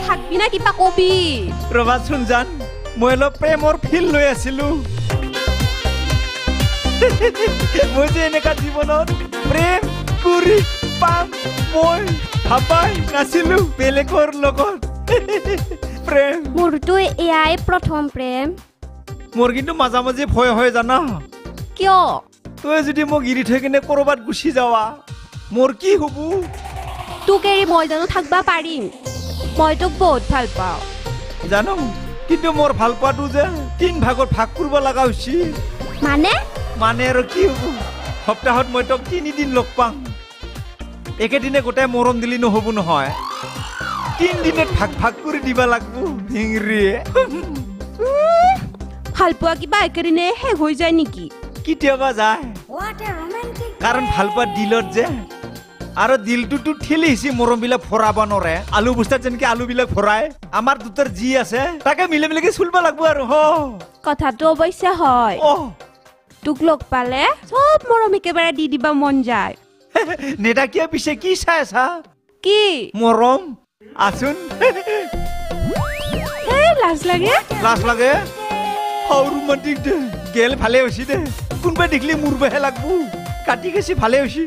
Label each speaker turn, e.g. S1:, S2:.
S1: থাকবি না কিবা কবি
S2: ৰবাচোন জান মই অলপ প্ৰেমৰ ফিল লৈ আছিলো মই যে এনেকা জীৱনত প্ৰেম কৰি পাম মই ভাবাই নাছিলো বেলেগৰ লগত প্ৰেম
S1: মোৰতো এয়াই প্ৰথম প্ৰেম
S2: মোৰ কিন্তু মাজে মাজে ভয় হয় জানা
S1: কিয়
S2: তই যদি মোক এৰি থৈ কিনে কৰবাত গুচি যাৱা মোৰ কি হ'ব
S1: তোক এৰি মই জানো থাকবা পাৰিম মই তোক বহুত ভাল পাওঁ
S2: জানো কিন্তু মোৰ ভাল পোৱাটো যে 3 ভাগত ভাগ কৰিব লগা হৈছে মানে আৰু কি হ'ব সপ্তাহত মই তোক 3 দিন লগ পাম একেদিনে গোটাই মৰম দিলি নহ'ব নহয় 3 দিনত ভাগ কৰি দিবা লাগব ভিংৰিয়ে
S1: ভাল পোৱা কিবা একেদিনে শেষ হৈ যায় নেকি
S2: কেতিয়াবা যায় কাৰণ ভাল পোৱা দিলত যে আৰু দিলটোতো ঠেলি হিচি মৰমবিলাক ভৰাব নৰে আলু বস্তাত যেনেকে আলুবিলাক ভৰাই আমাৰ দুটাৰ যি আছে তাকে মিলি মিলিকে চলিব লাগব আৰু
S1: কথাটো অৱশ্যে হয় তোক লগ পালে চব মৰম একেবাৰে দি দিবা মন যায়
S2: নেদাকিয়া পিছে কি চাই আছা
S1: কি
S2: মৰম আচোন
S1: লাজ লাগে
S2: হাউ ৰোমান্টিক দে গেল ভালে হৈছে দে কোনবাই দেখিলে মুৰবাহে লাগব কাটি গেছি ভালে হৈছে